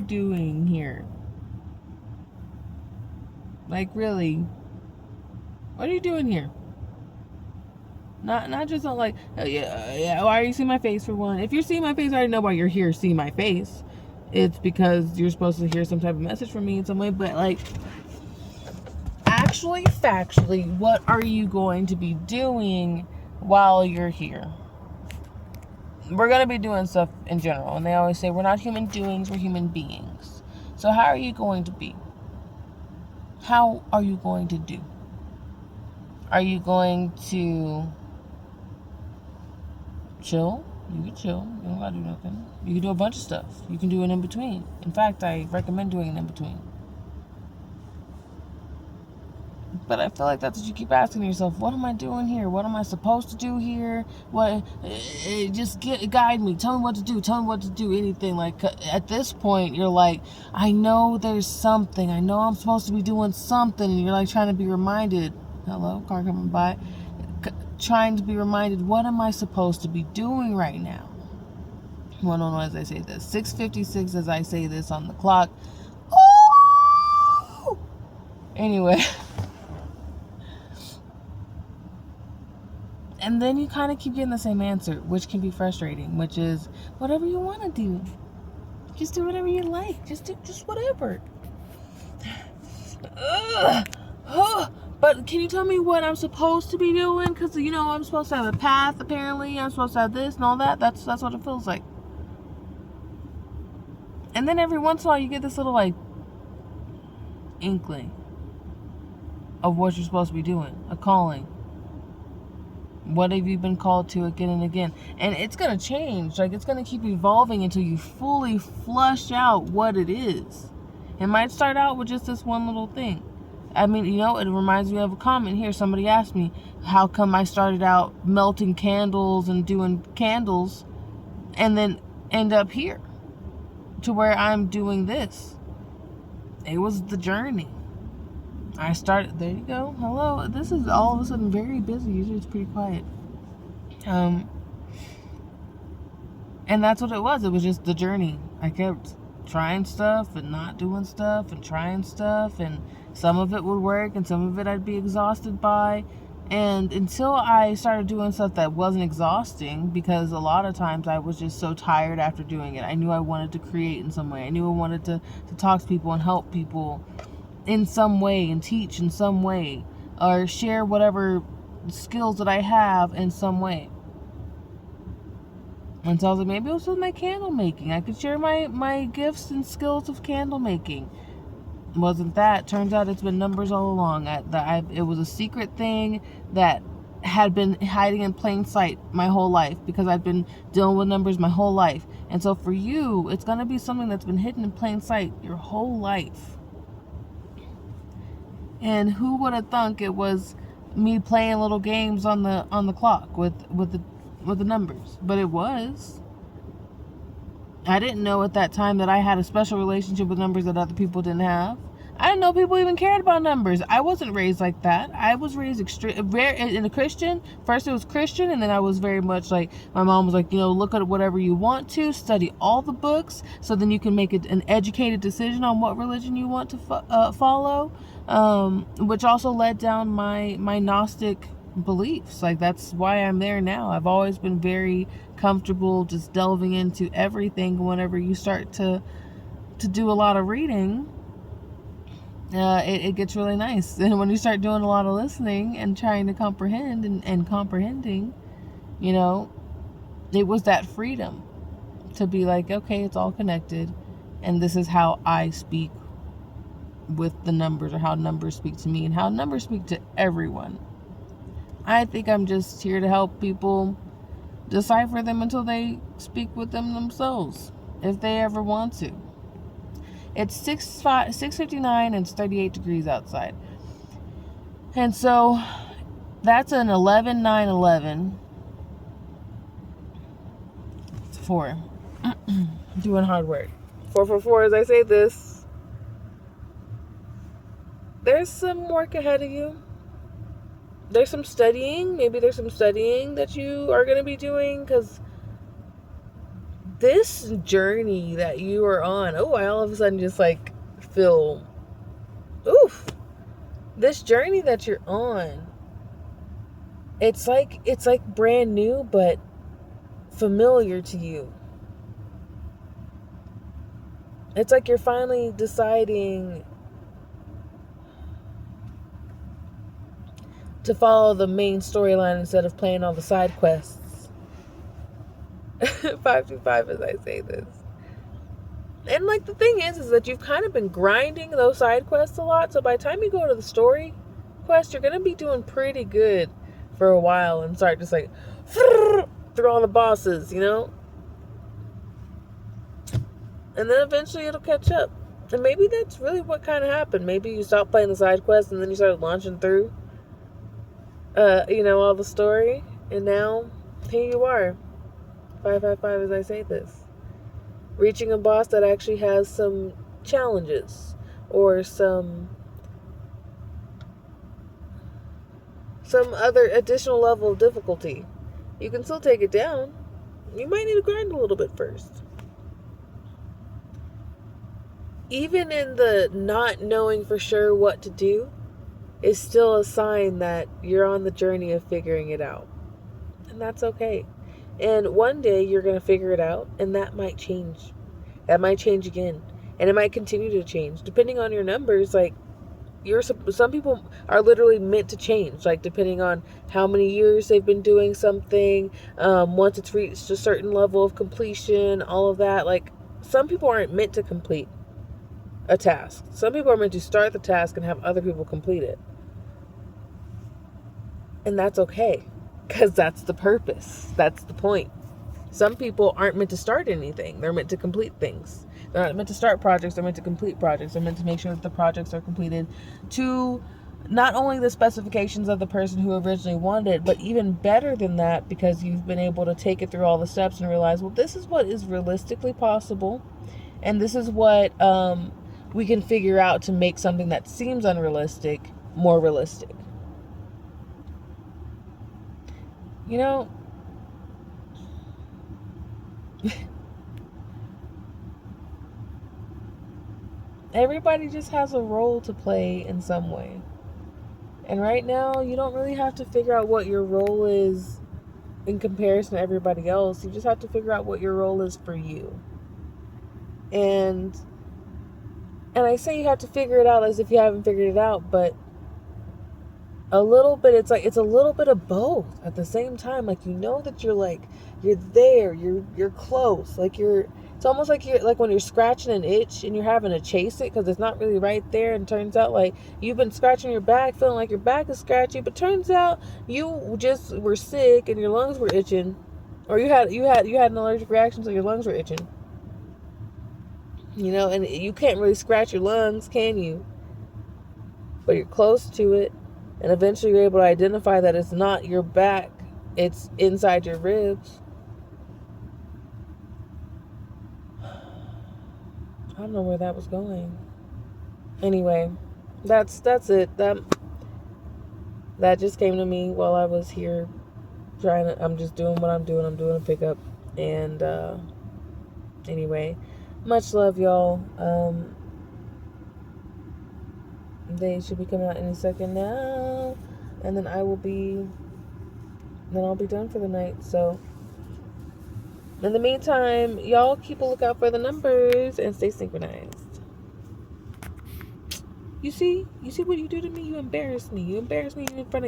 doing here? Like, really? What are you doing here? Not just on like, yeah, why are you seeing my face for one? If you're seeing my face, I already know why you're here seeing my face. It's because you're supposed to hear some type of message from me in some way. But like, actually, factually, what are you going to be doing while you're here? We're going to be doing stuff in general. And they always say we're not human doings, we're human beings. So how are you going to be? How are you going to do? Are you going to chill? You can chill. You don't gotta do nothing. You can do a bunch of stuff. You can do an in-between. In fact, I recommend doing an in-between. But I feel like that's what you keep asking yourself. What am I doing here? What am I supposed to do here? What? Just guide me. Tell me what to do. Tell me what to do. Anything. Like, at this point, you're like, I know there's something. I know I'm supposed to be doing something. And you're like trying to be reminded. Hello, car coming by. Trying to be reminded, what am I supposed to be doing right now? Well, no, as I say this. 6:56 as I say this on the clock. Oh! Anyway. And then you kind of keep getting the same answer, which can be frustrating, which is whatever you want to do. Just do whatever you like. Just whatever. But can you tell me what I'm supposed to be doing? Because, I'm supposed to have a path, apparently. I'm supposed to have this and all that. That's what it feels like. And then every once in a while, you get this little, like, inkling of what you're supposed to be doing. A calling. What have you been called to again and again? And it's going to change. Like, it's going to keep evolving until you fully flush out what it is. It might start out with just this one little thing. I mean, it reminds me of a comment here. Somebody asked me, how come I started out melting candles and doing candles and then end up here to where I'm doing this? It was the journey. I started, there you go. Hello. This is all of a sudden very busy. Usually it's pretty quiet. And that's what it was. It was just the journey. I kept trying stuff and not doing stuff and trying stuff, and some of it would work and some of it I'd be exhausted by. And until I started doing stuff that wasn't exhausting, because a lot of times I was just so tired after doing it. I knew I wanted to create in some way. I knew I wanted to talk to people and help people in some way and teach in some way or share whatever skills that I have in some way. And so I was like, maybe it was with my candle making. I could share my gifts and skills of candle making. Wasn't that? Turns out it's been numbers all along. It was a secret thing that had been hiding in plain sight my whole life because I've been dealing with numbers my whole life. And so for you, it's going to be something that's been hidden in plain sight your whole life. And who would have thunk it was me playing little games on the clock with the numbers? But it was. I didn't know at that time that I had a special relationship with numbers that other people didn't have. I didn't know people even cared about numbers. I wasn't raised like that. I was raised in a Christian. First it was Christian, and then I was very much like, my mom was like, look at whatever you want to, study all the books, so then you can make an educated decision on what religion you want to follow, which also led down my Gnostic beliefs. Like, that's why I'm there now. I've always been very comfortable just delving into everything. Whenever you start to do a lot of reading, it gets really nice. And when you start doing a lot of listening and trying to comprehend and comprehending, it was that freedom to be like, okay, it's all connected, and this is how I speak with the numbers, or how numbers speak to me, and how numbers speak to everyone. I think I'm just here to help people decipher them until they speak with them themselves, if they ever want to. It's 6:59 and it's 38 degrees outside. And so that's an 11-9-11. It's 4. Doing hard work. 444 as I say this. There's some work ahead of you. There's some studying. Maybe there's some studying that you are going to be doing, because this journey that you are on, oh, I all of a sudden just like feel, oof, this journey that you're on, it's like brand new, but familiar to you. It's like you're finally deciding to follow the main storyline instead of playing all the side quests. 525 as I say this. And like the thing is that you've kind of been grinding those side quests a lot. So by the time you go to the story quest, you're going to be doing pretty good for a while and start just like through all the bosses, you know? And then eventually it'll catch up. And maybe that's really what kind of happened. Maybe you stopped playing the side quests and then you started launching through, all the story. And now, here you are. 555 as I say this. Reaching a boss that actually has some challenges or some other additional level of difficulty. You can still take it down. You might need to grind a little bit first. Even in the not knowing for sure what to do is still a sign that you're on the journey of figuring it out. And that's okay. And one day you're going to figure it out, and that might change. That might change again. And it might continue to change. Depending on your numbers, like, some people are literally meant to change, like, depending on how many years they've been doing something, once it's reached a certain level of completion, all of that. Like, some people aren't meant to complete a task. Some people are meant to start the task and have other people complete it. And that's okay, because that's the purpose. That's the point. Some people aren't meant to start anything. They're meant to complete things. They're not meant to start projects. They're meant to complete projects. They're meant to make sure that the projects are completed to not only the specifications of the person who originally wanted it, but even better than that, because you've been able to take it through all the steps and realize, well, this is what is realistically possible. And this is what we can figure out to make something that seems unrealistic more realistic. You know, everybody just has a role to play in some way. And right now, you don't really have to figure out what your role is in comparison to everybody else. You just have to figure out what your role is for you. And I say you have to figure it out as if you haven't figured it out, but a little bit, it's a little bit of both at the same time. Like, you know that you're there, you're close. Like, it's almost like you're like when you're scratching an itch and you're having to chase it because it's not really right there, and turns out like you've been scratching your back, feeling like your back is scratchy, but turns out you just were sick and your lungs were itching, or you had an allergic reaction, so your lungs were itching. You know, and you can't really scratch your lungs, can you? But you're close to it, and eventually you're able to identify that it's not your back, it's inside your ribs. I don't know where that was going. Anyway, that's it. That just came to me while I was here I'm just doing what I'm doing. I'm doing a pickup. And anyway, much love, y'all. They should be coming out any second now. And then I'll be done for the night. So in the meantime, y'all keep a lookout for the numbers and stay synchronized. You see what you do to me? You embarrass me. You embarrass me in front of